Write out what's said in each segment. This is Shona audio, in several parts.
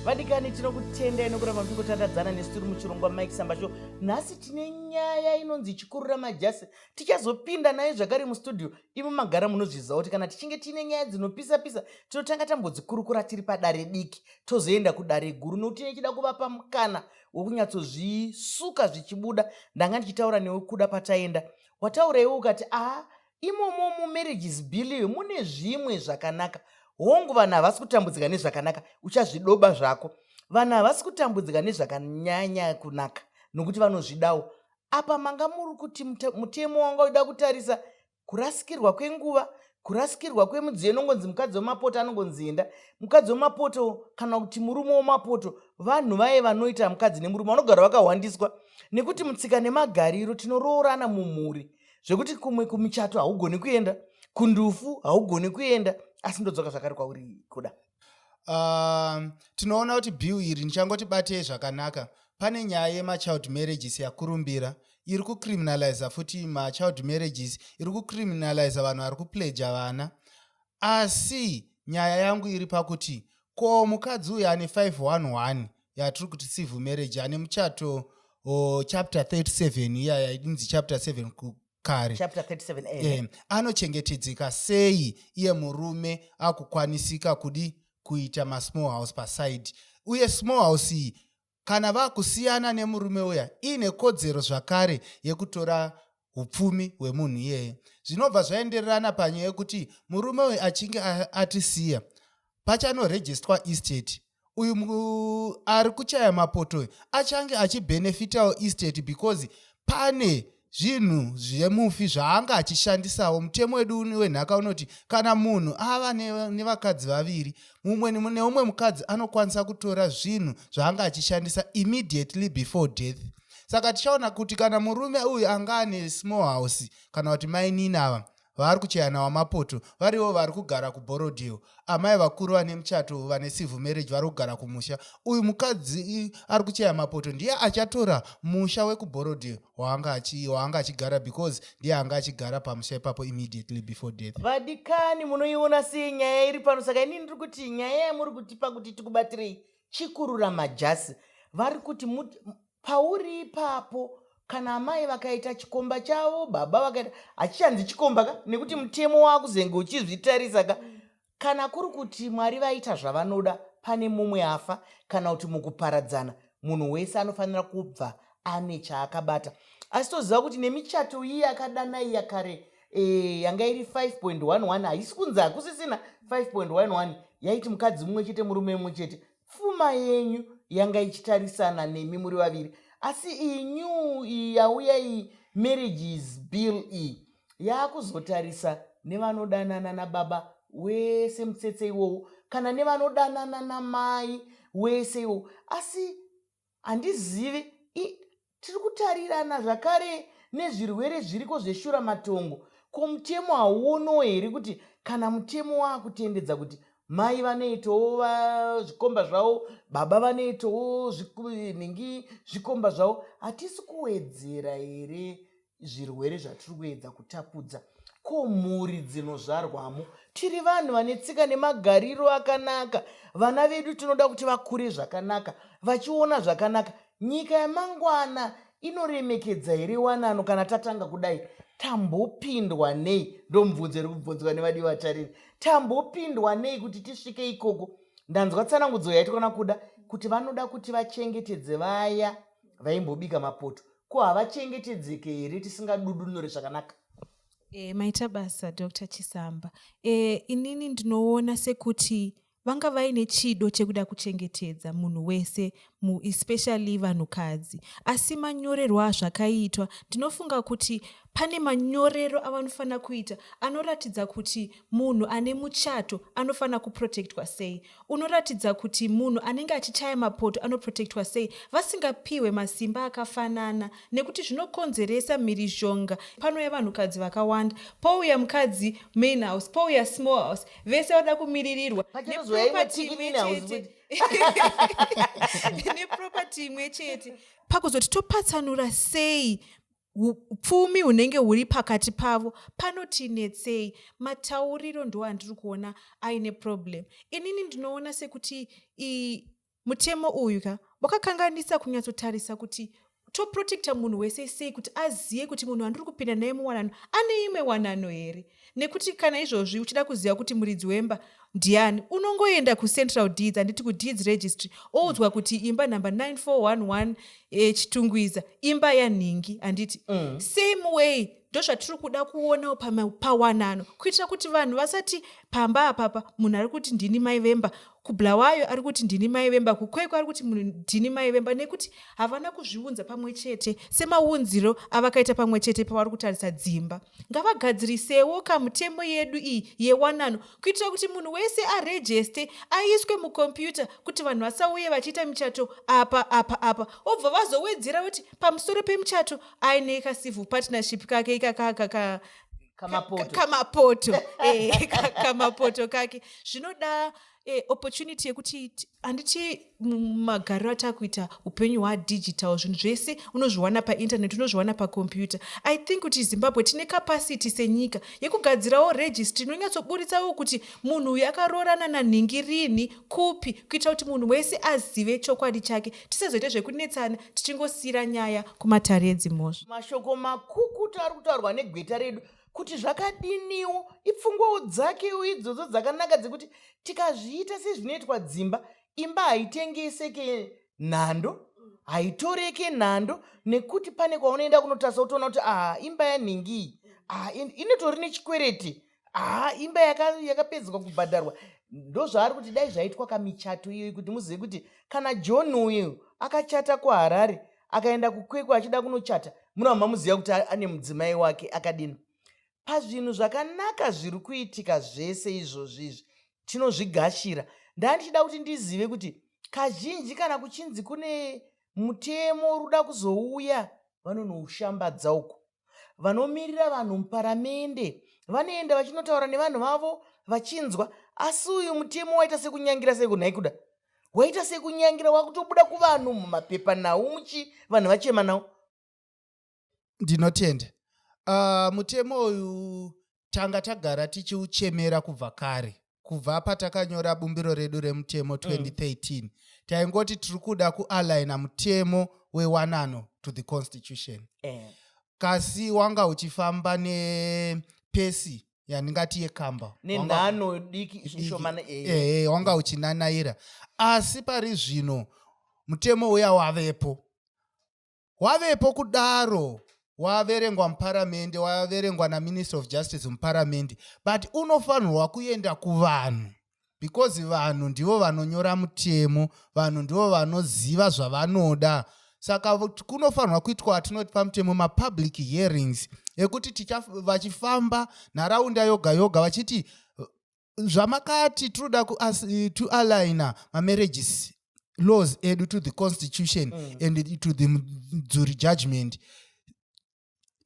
Vadikani tinokutendai nokuramba muchingotandadzana nesu tiri muchirongwa Mai Chisamba Show. Nhasi tine nyaya inonzi chikurura majasi. Tichazopinda nayo zvakare mustudio. Imi magara munozviziva kuti kana tichinge tine nyaya dzinopisa-pisa tinotanga tambodzikurukura tiri padare diki tozoenda kudare guru nokuti nechida kuvapa mukana wokunyatsozvisuka zvichibuda. Ndanga ndichitaura newe kuda pataenda. Watauraiwo ukati imomo mumarriages bill mune zvimwe zvakanaka. Hongu vanhu havasi kutambudzika nezvakanaka, uchazvidoba zvako. Vanhu havasi kutambudzika nezvakanyanya kunaka nokuti vanozvidawo. Apa manga muri kuti mutemo wanga uda kutarisa kurasikirwa kwenguva, kurasikirwa kwemudziyo inongonzi mukadzi wemapoto anongonzi enda. Mukadzi wemapoto kana kuti murume wemapoto vanhu vaye vanoita mukadzi nemurume vanogara vakahwandiswa nekuti mutsika nemagariro tinoroorana mumhuri zvekuti kumwe kumichato haugoni kuenda, kundufu haugoni kuenda. Asi ndodzoka zvakare kwauri kuda. Tinoona kuti bill iri ndichangoti zvakanaka. Pane nyaya yemachild marriages yakurumbira. Iri kucriminalize futi machild marriages. Iri kucriminalize vanhu vari kupledja vana. Asi nyaya yangu iri pakuti ko mukadzi uyu ane 511 yatiri kuti civil marriage ane muchato chapter 37 iya inzi chapter 7 kare. Chapter 37A. Anochengetedzeka sei iye murume akukwanisika kudi kuita small house paside. Uye small house iyi kana vakusiyana nemurume uya ine kodzero zvakare yekutora upfumi hwemunhu iyeye. Zvinobva zvaendererana panyaya yekuti murume uyu achinge atisiya pachanoregistwa estate. Uyu ari kuchaya mapoto achange achibenefitawo estate because pane zvinhu zvemufi zvaanga achishandisawo. Mutemo wedu wenhaka unoti kana munhu ava nevakadzi vaviri, mumwe neumwe mukadzi anokwanisa kutora zvinhu zvaanga achishandisa immediately before death. Saka tichaona kuti kana murume uyu anga ane small house kana kuti maininava vari kuchayana wamapoto variwo vari kugara kuborodhiyo, amai vakuru vane muchato vane civil marriage vari kugara kumusha, uyu mukadzi ari kuchaya mapoto ndiye achatora musha wekuborodhiyo waanga achigara because ndiye anga achigara pamusha ipapo immediately before death. Vadikani munoiona sei nyaya iri pano? Saka inini ndiri kuti nyaya yamuri kutipa kuti tikubatirei chikurura majasi. Vari kuti pauri ipapo kana amai vakaita chikomba chavo, baba vakaita hachichanzi chikomba nekuti mutemo wakuzenge uchizvitarisa kana kuri kuti Mwari vaita zvavanoda pane mumwe afa kana kuti mukuparadzana munhu wese anofanira kubva ane chaakabata. Asi toziva kuti nemichato iyi yakadana iya kare yanga iri 5.11 haisi kunzi hakusisina 5.11 yaiti mukadzi mumwe chete murume mumwe chete. Pfuma yenyu yanga ichitarisana nemi muri vaviri. Asi inyu yauya iyi marriages bill iyi yakuzotarisa nevanodanana nababa wese mutsetse iwowo kana nevanodanana namai wese iwowo. Asi handizivi tiri kutarirana zvakare nezvirwere zviriko zveshura matongo. Ko mutemo hauono here kuti kana mutemo wakutendedza kuti mai vanoitawo zvikomba zvavo, baba vanoitawo zvikomba zvavo, hatisi kuwedzera here zvirwere zvatiri kuedza kutapudza? Ko mhuri dzinozvarwamo tiri vanhu vane tsika nemagariro akanaka. Vana vedu tinoda kuti vakure zvakanaka vachiona zvakanaka. Nyika yamangwana inoremekedza here wanano kana tatanga kudai? Tambopindwa nei? Ndomubvunzo iri kubvunzwa nevadi vatariri. Tambopindwa nei kuti tisvike ikoko? Ndanzwa tsanangudzo yaitokana kuda kuti vanoda kuti vachengetedze vaya vaimbobika mapoto. Ko havachengetedzeke here tisingadudunure zvakanaka? Maita basa Dr. Chisamba. Inini ndinoona sekuti vanga vaine chido chekuda kuchengetedza munhu wese, especially vanhukadzi. Asi manyorerwo azvakaitwa ndinofunga kuti pane manyorero avanofanira kuita anoratidza kuti munhu ane muchato anofanira kuprotectwa sei, unoratidza kuti munhu anenge achichaya mapoto anoprotectwa sei, vasingapiwe masimba akafanana, nekuti zvinokonzeresa mhirizhonga. Panouya vanhukadzi vakawanda, pouya mukadzi main house, pouya small house, vese vada kumiririrwa neproperty imwe chete. Pakuzoti topatsanura sei upfumi hunenge huri pakati pavo, panotinetsei? Matauriro ndo andiri kuona aine problem. Inini ndinoona sekuti mutemo uyu wakakanganisa kunyatsotarisa kuti toprotecta munhu wese sei kuti azive kuti munhu andiri kupinda naye muwanano ane imwe wanano here. Nekuti kana izvozvi uchida kuziva kuti muridzi wemba ndiani, unongoenda kucentral deeds, handiti kudeeds registry, oudzwa kuti imba number 9411 Chitungwiza imba yanhingi, handiti same way ndo zvatiri kuda kuonawo pawanano, kuitira kuti vanhu vasati pamba apapa munhu ari kuti ndini mai vemba, kubulawayo ari kuti ndini mai vemba, kukweko ari kuti ndini mai vemba, nekuti havana kuzviunza pamwe chete semaunziro avakaita pamwe chete pavari kutarisa dzimba. Ngavagadzirisewo kamutemo yedu iyi yewanano, kuitira kuti munhu wese arejeste, aiswe mukombiyuta, kuti vanhu vasauye vachiita michato apa obva vazowedzera kuti pamusoro pemuchato aine civil partnership kake kamapoto kamapoto kake. Zvinoda opportunity yekuti handiti magariro atakuita upenyu hwadigital, zvinhu zvese unozviwana painternet, unozviwana pakombiyuta. I think kuti Zimbabwe tine capacity senyika yekugadzirawo registry inonyatsoburitsawo kuti munhu uyu akaroorana nanhingi rini kupi, kuitira kuti munhu wese azive chokwadi chake, tisazoita zvekunetsana tichingosiyira nyaya kumatare edzimhosva. Mashoko makukutu ari kutaurwa negweta redu kuti zvakadiniwo ipfungwawo dzakewo idzodzo dzakanaka dzekuti tikazviita sezvinoitwa dzimba, imba haitengeseke nhando, haitoreke nhando, nekuti pane kwaunoenda kunotarisa utoona kuti imba yanhingi inotori nechikwereti, imba yakapedzwa kubhadharwa. Ndozvaari kuti dai zvaitwa kamichato iyoyi, kuti muzive kuti kana John uyu akachata kuHarare akaenda kukweko achida kunochata, munobva mamuziva kuti ane mudzimai wake akadini. Pazvinhu zvakanaka zviri kuitika zvese izvozvizvi tinozvigashira. Ndandichida kuti ndizive kuti kazhinji kana kuchinzi kune mutemo ruda kuzouya, vanonoshambadza uko, vanomirira vanhu muparamende vanoenda vachinotaura nevanhu vavo vachinzwa. Asi uyu mutemo waita sekunyangira sekunhai kuda, waita sekunyangira wakutobuda kuvanhu mumapepa nawo muchi vanhu vachema nawo. Ndinotenda mutemo uyu tanga tagara tichiuchemera kubva kare, kubva patakanyora bumbiro redu remutemo 2013 taingoti tiri kuda kualigna mutemo wewanano to the constitution. Kasi wanga uchifamba nepesi yandingati yekamba nenhano diki shomana wanga uchinanaira. Asi pari zvino mutemo uya wavepo kudaro, waverengwa muparamende, waverengwa naminister of justice muparamende, but unofanirwa kuenda kuvanhu, because vanhu ndivo vanonyora mutemo, vanhu ndivo vanoziva zvavanoda. Saka kunofanirwa kuitwa atinoti pamutemo mapublic hearings, ekuti vachifamba nharaunda yoga yoga vachiti zvamakati tinoda kualigna marriages laws edu to the constitution and to the Mdzuri judgment.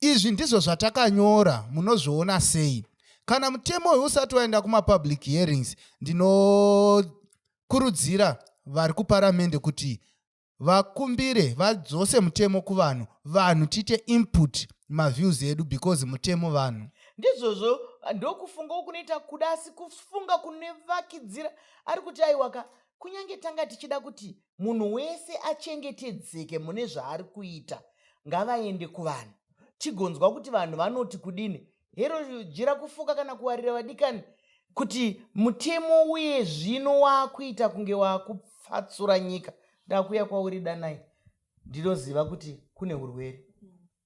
Izvi ndizvo zvatakanyora, munozviona sei? Kana mutemo uyu usati waenda kumapublic hearings, ndinokurudzira vari kuparamende kuti vakumbire vadzose mutemo kuvanhu, vanhu tiite input maviews edu, because mutemo vanhu. Ndizvozvo ndokufunga kunoita kudasi kufunga kunevakidzira ari kuti aiwaka kunyange tanga tichida kuti munhu wese achengetedzeke mune zvaari kuita, ngavaende kuvanhu tigonzwa kuti vanhu vanoti kudini. Hero jira kufuka kana kuwarira vadikani kuti mutemo uye zvino wakuita kunge wakupfatsura nyika. Ndakuya kwauri danai, ndinoziva kuti kune urwere,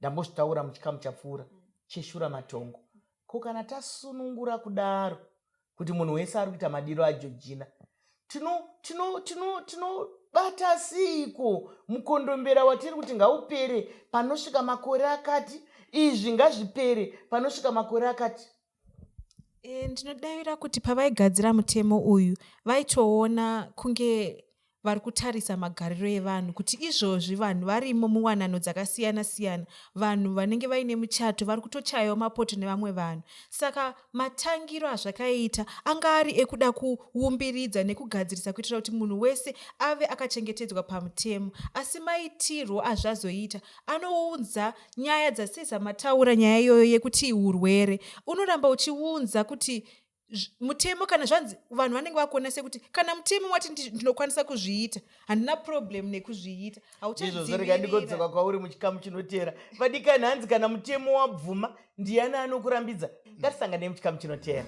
ndambozvitaura muchikamu chapfuura cheshura matongo. Ko kana tasunungura kudaro kuti munhu wese ari kuita madiro aJorgina, tinobata siiko mukondombera watiri kuti ngaupere panosvika makore akati, izvi ngazvipere panosvika makore akati. Ndinodavira kuti pavaigadzira mutemo uyu vaitoona kunge vari kutarisa magariro evanhu, kuti izvozvi vanhu varimo muwanano dzakasiyana siyana, vanhu vanenge vaine muchato vari kutochayawo mapoto nevamwe vanhu. Saka matangiro azvakaita anga ari ekuda kuumbiridza nekugadzirisa kuitira kuti munhu wese ave akachengetedzwa pamutemo. Asi maitirwo azvazoita anounza nyaya dzasezamataura nyaya iyoyo yekuti urwere unoramba uchiunza kuti mutemo kana zvanzi vanhu vanenge vakuona sekuti kana mutemo wati ndinokwanisa kuzviita handina problem nekuzviita izvozvo rega ndikodzoka kwauri muchikamu chinotera vadikani hanzi kana mutemo wabvuma ndiani anokurambidza ngatisangane muchikamu chinotera.